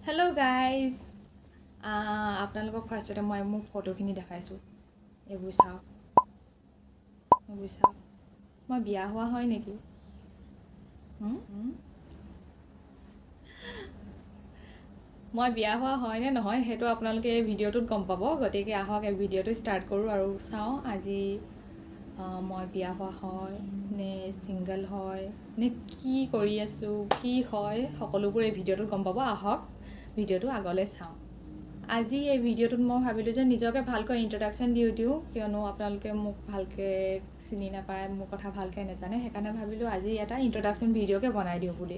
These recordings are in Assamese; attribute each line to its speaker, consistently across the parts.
Speaker 1: হেল্ল' গাইজ আপোনালোকক ফাৰ্ষ্টতে মই মোৰ ফটোখিনি দেখাইছোঁ। এইবোৰ চাওক, মই বিয়া হোৱা হয় নেকি? মই বিয়া হোৱা হয় নে নহয় সেইটো আপোনালোকে এই ভিডিঅ'টোত গম পাব। গতিকে আহক এই ভিডিঅ'টো ষ্টাৰ্ট কৰোঁ আৰু চাওঁ আজি মই বিয়া হোৱা হয় নে ছিংগল হয় নে কি কৰি আছোঁ, কি হয়, সকলোবোৰ এই ভিডিঅ'টোত গম পাব। আহক ভিডিঅ'টো আগলৈ চাওঁ। আজি এই ভিডিঅ'টোত মই ভাবিলোঁ যে নিজকে ভালকৈ ইন্ট্ৰডাকশ্যন দিওঁ কিয়নো আপোনালোকে মোক ভালকৈ চিনি নাপায়, মোৰ কথা ভালকৈ নাজানে। সেইকাৰণে ভাবিলোঁ আজি এটা ইন্ট্ৰডাকশ্যন ভিডিঅ'কে বনাই দিওঁ বুলি।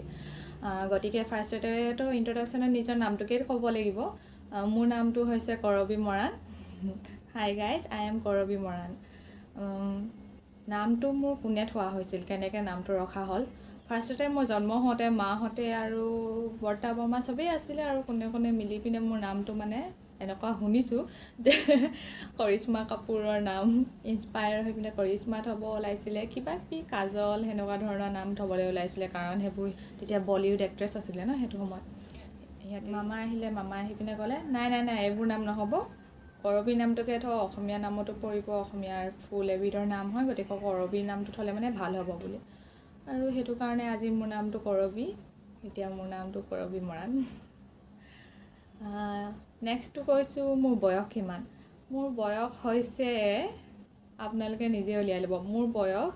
Speaker 1: গতিকে ফাৰ্ষ্টতেতো ইন্ট্ৰডাকশ্যনত নিজৰ নামটোকে ক'ব লাগিব। মোৰ নামটো হৈছে Karabi Moran. Hi guys, I am Karabi Moran. নামটো মোৰ কোনে থোৱা হৈছিল, কেনেকৈ নামটো ৰখা হ'ল। ফাৰ্ষ্টতে মই জন্ম হওঁতে মাহঁতে আৰু বৰ্তা বৰমা চবেই আছিলে আৰু কোনে কোনে মিলি পিনে মোৰ নামটো মানে এনেকুৱা শুনিছোঁ যে কৰিশ্মা কাপুৰৰ নাম ইনস্পায়াৰ হৈ পিনে কৰিশ্মা থ'ব ওলাইছিলে, কিবা কিবি কাজল সেনেকুৱা ধৰণৰ নাম থ'বলৈ ওলাইছিলে। কাৰণ সেইবোৰ তেতিয়া বলিউড এক্ট্ৰেছ আছিলে ন সেইটো সময়ত। সিহঁতে মামা আহিলে, মামা আহি পিনে ক'লে নাই নাই নাই এইবোৰ নাম নহ'ব, কৰবী নামটোকে থওঁ, অসমীয়া নামতো পৰিব, অসমীয়াৰ ফুল এবিধৰ নাম হয়, গতিকে কৰবী নামটো থ'লে মানে ভাল হ'ব বুলি। আৰু সেইটো কাৰণে আজি মোৰ নামটো কৰবী, এতিয়া মোৰ নামটো কৰবী মৰাণ। নেক্সটটো কৈছোঁ মোৰ বয়স কিমান। মোৰ বয়স হৈছে, আপোনালোকে নিজে উলিয়াই ল'ব। মোৰ বয়স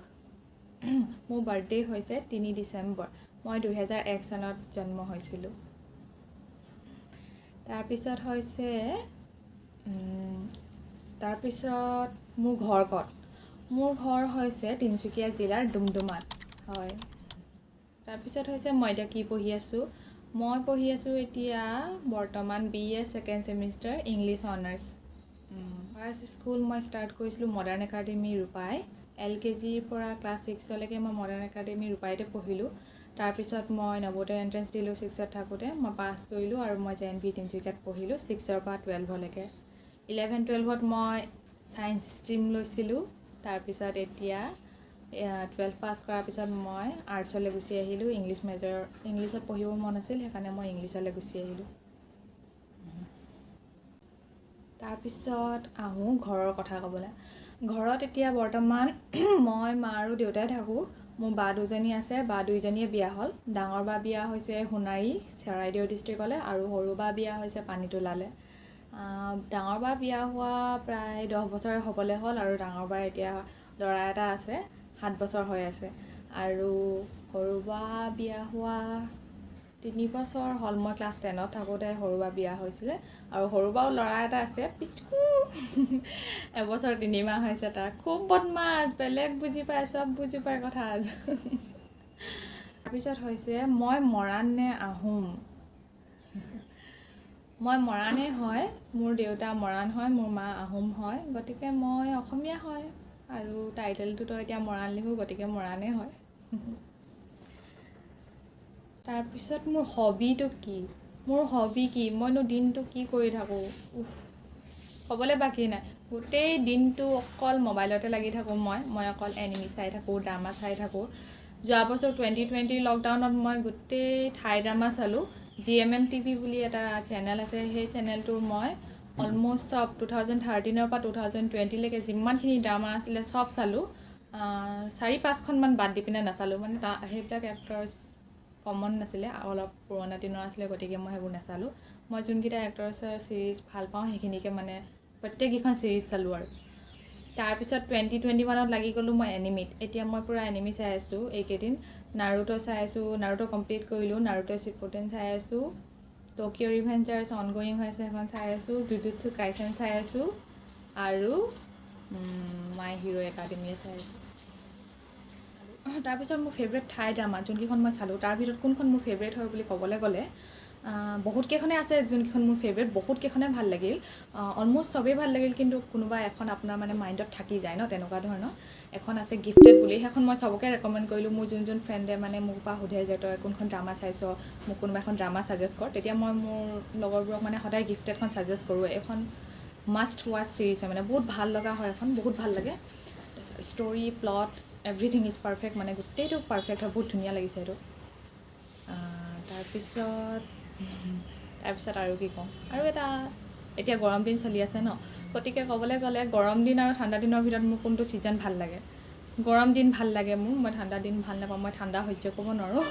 Speaker 1: মোৰ বাৰ্থডে হৈছে 3 ডিচেম্বৰ। মই 2001 চনত জন্ম হৈছিলোঁ। তাৰপিছত হৈছে মোৰ ঘৰ ক'ত। মোৰ ঘৰ হৈছে তিনিচুকীয়া জিলাৰ ডুমডুমাত হয়। তাৰপিছত হৈছে মই এতিয়া কি পঢ়ি আছোঁ। মই পঢ়ি আছোঁ এতিয়া বৰ্তমান BA second semester English honours. First school মই ষ্টাৰ্ট কৰিছিলোঁ মডাৰ্ণ একাডেমি ৰূপাই। LKGৰ পৰা ক্লাছ 6লৈকে মই মডাৰ্ণ একাডেমি ৰূপাইতে পঢ়িলোঁ। তাৰপিছত মই নৱোদয় এণ্ট্ৰেঞ্চ দিলোঁ 6ত থাকোঁতে, মই পাছ কৰিলোঁ আৰু মই JNV তিনিচুকীয়াত পঢ়িলোঁ 6ৰ পৰা 12লৈকে। 11-12ত মই ছায়েন্স ষ্ট্ৰীম লৈছিলোঁ। তাৰপিছত এতিয়া 12 পাছ কৰাৰ পিছত মই আৰ্টছলৈ গুচি আহিলোঁ। ইংলিছত পঢ়িব মন আছিল, সেইকাৰণে মই ইংলিছলৈ গুচি আহিলোঁ। তাৰপিছত আহোঁ ঘৰৰ কথা ক'বলৈ। ঘৰত এতিয়া বৰ্তমান মই মা আৰু দেউতাই থাকোঁ। মোৰ বা দুজনী আছে, বা দুইজনীয়ে বিয়া হ'ল। ডাঙৰ বা বিয়া হৈছে সোণাৰী চৰাইদেউ ডিষ্ট্ৰিক্টলৈ আৰু সৰু বা বিয়া হৈছে পানীতোলালৈ। ডাঙৰ বা বিয়া হোৱা প্ৰায় 10 বছৰে হ'বলৈ হ'ল আৰু ডাঙৰ বাৰ এতিয়া ল'ৰা এটা আছে, 7 বছৰ হৈ আছে। আৰু সৰু বা বিয়া হোৱা 3 বছৰ হ'ল। মই ক্লাছ 10ত থাকোঁতে সৰু বা বিয়া হৈছিলে আৰু সৰু বাও ল'ৰা এটা আছে, পিচকু এবছৰ 3 মাহ হৈছে তাৰ। খুব বদমাছ, বেলেগ বুজি পায়, চব বুজি পায় কথা। তাৰপিছত হৈছে মই মৰাণ নে আহোম। মই মৰাণেই হয়, মোৰ দেউতা মৰাণ হয়, মোৰ মা আহোম হয়, গতিকে মই অসমীয়া হয় আৰু টাইটেলটোতো এতিয়া মৰাণ লিখোঁ, গতিকে মৰাণেই হয়। তাৰপিছত মোৰ হবিটো কি। মোৰ হবি কি, মইনো দিনটো কি কৰি থাকোঁ, ক'বলৈ বাকী নাই। গোটেই দিনটো অকল মোবাইলতে লাগি থাকোঁ। মই অকল এনিমি চাই থাকোঁ, ড্ৰামা চাই থাকোঁ। যোৱা বছৰ 2020 লকডাউনত মই গোটেই থাই ড্ৰামা চালোঁ। GMM TV বুলি এটা চেনেল আছে, সেই চেনেলটোৰ মই অলম'ষ্ট চব 2013ৰ পৰা 2020লৈকে যিমানখিনি ড্ৰামা আছিলে চব চালোঁ। 4-5খনমান বাদ দি পিনে নাচালোঁ, মানে সেইবিলাক এক্টৰ্ছ কমন নাছিলে, অলপ পুৰণা দিনৰ আছিলে, গতিকে মই সেইবোৰ নাচালোঁ। মই যোনকেইটা এক্টৰ্ছৰ ছিৰিজ ভাল পাওঁ সেইখিনিকে মানে প্ৰত্যেককেইখন ছিৰিজ চালোঁ আৰু। তাৰপিছত 2021ত লাগি গ'লোঁ মই এনিমিত। এতিয়া মই পূৰা এনিমি চাই আছোঁ এইকেইদিন। নাৰুতো চাই আছোঁ, নাৰুতো কমপ্লিট কৰিলোঁ। নাৰুতো শিপুটেন চাই আছোঁ, টকিঅ' ৰিভেঞ্জাৰ্ছ অনগয়িং হৈ আছে সেইখন চাই আছোঁ, জুজুটছু কাইছেন চাই আছোঁ আৰু মাই হিৰ' একাডেমিয়ে চাই আছোঁ। তাৰপিছত মোৰ ফেভৰেট থাই ড্ৰামা যোনকেইখন মই চালোঁ, তাৰ ভিতৰত কোনখন মোৰ ফেভৰেট হয় বুলি ক'বলৈ গ'লে বহুতকেইখনে আছে যোনকেইখন মোৰ ফেভৰেট, বহুতকেইখনে ভাল লাগিল। অলম'ষ্ট চবেই ভাল লাগিল, কিন্তু কোনোবা এখন আপোনাৰ মানে মাইণ্ডত থাকি যায় ন, তেনেকুৱা ধৰণৰ। এখন আছে গিফ্টেড বুলি, সেইখন মই চবকে ৰেকমেণ্ড কৰিলোঁ। মোৰ যোন ফ্ৰেণ্ডে মানে মোৰ পৰা সোধে যে তই কোনখন ড্ৰামা চাইছ, মোক কোনোবা এখন ড্ৰামা ছাজেষ্ট কৰ, তেতিয়া মই মোৰ লগৰবোৰক মানে সদায় গিফ্টেডখন ছাজেষ্ট কৰোঁ। এখন মাষ্ট ৱাচ ছিৰিজ হয়, মানে বহুত ভাল লগা হয়, এখন বহুত ভাল লাগে। তাৰপিছত story, plot, everything is perfect, মানে গোটেইটো পাৰফেক্ট হয়, বহুত ধুনীয়া লাগিছে এইটো। তাৰপিছত তাৰপিছত আৰু কি কওঁ, আৰু এটা এতিয়া গৰম দিন চলি আছে ন, গতিকে ক'বলৈ গ'লে গৰম দিন আৰু ঠাণ্ডা দিনৰ ভিতৰত মোৰ কোনটো ছিজন ভাল লাগে? গৰম দিন ভাল লাগে মোৰ, মই ঠাণ্ডা দিন ভাল নাপাওঁ, মই ঠাণ্ডা সহ্য কৰিব নোৱাৰোঁ,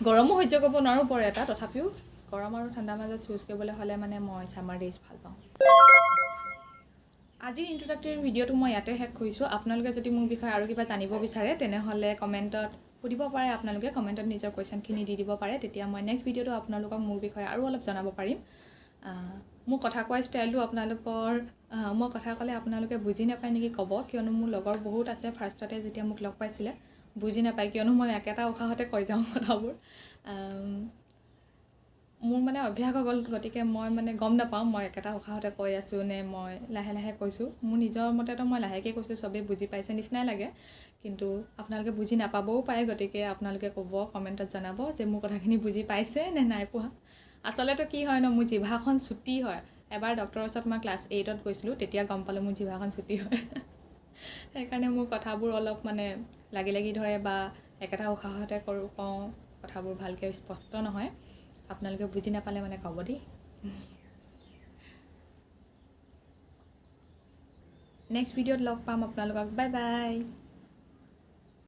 Speaker 1: গৰমো সহ্য কৰিব নোৱাৰোঁ বৰ এটা, তথাপিও গৰম আৰু ঠাণ্ডাৰ মাজত চুজ কৰিবলৈ হ'লে মানে মই ছামাৰ ডেইজ ভাল পাওঁ। আজিৰ ইণ্ট্ৰডাক্টৰী ভিডিঅ'টো মই ইয়াতে শেষ কৰিছোঁ। আপোনালোকে যদি মোৰ বিষয়ে আৰু কিবা জানিব বিচাৰে তেনেহ'লে কমেণ্টত সুধিব পাৰে, আপোনালোকে কমেণ্টত নিজৰ কুৱেশ্যনখিনি দি দিব পাৰে, তেতিয়া মই নেক্সট ভিডিঅ'টো আপোনালোকক মোৰ বিষয়ে আৰু অলপ জনাব পাৰিম। মোৰ কথা কোৱা ষ্টাইলটো আপোনালোকৰ মই কথা ক'লে আপোনালোকে বুজি নাপায় নেকি ক'ব, কিয়নো মোৰ লগৰ বহুত আছে ফাৰ্ষ্টতে যেতিয়া মোক লগ পাইছিলে বুজি নাপায়, কিয়নো মই একেটা উশাহতে কৈ যাওঁ কথাবোৰ। মোৰ মানে অভ্যাস হৈ গ'ল, গতিকে মই মানে গম নাপাওঁ মই একেটা উশাহতে কৈ আছোঁ নে মই লাহে লাহে কৈছোঁ। মোৰ নিজৰ মতেতো মই লাহেকৈ কৈছোঁ, চবেই বুজি পাইছে নিচিনাই লাগে, কিন্তু আপোনালোকে বুজি নাপাবও পাৰে, গতিকে আপোনালোকে ক'ব, কমেণ্টত জনাব যে মোৰ কথাখিনি বুজি পাইছে নে নাই পোৱা। আচলতে কি হয় ন, মোৰ জিভাখন চুটি হয়। এবাৰ ডক্টৰৰ ওচৰত মই ক্লাছ 8ত গৈছিলোঁ, তেতিয়া গম পালোঁ মোৰ জিভাখন চুটি হয়। সেইকাৰণে মোৰ কথাবোৰ অলপ মানে লাগি লাগি ধৰে বা একেটা উশাহতে কওঁ, কথাবোৰ ভালকৈ স্পষ্ট নহয়। আপোনালোকে বুজি নাপালে মানে ক'ব দেই। নেক্সট ভিডিঅ'ত লগ পাম আপোনালোকক, বাই বাই।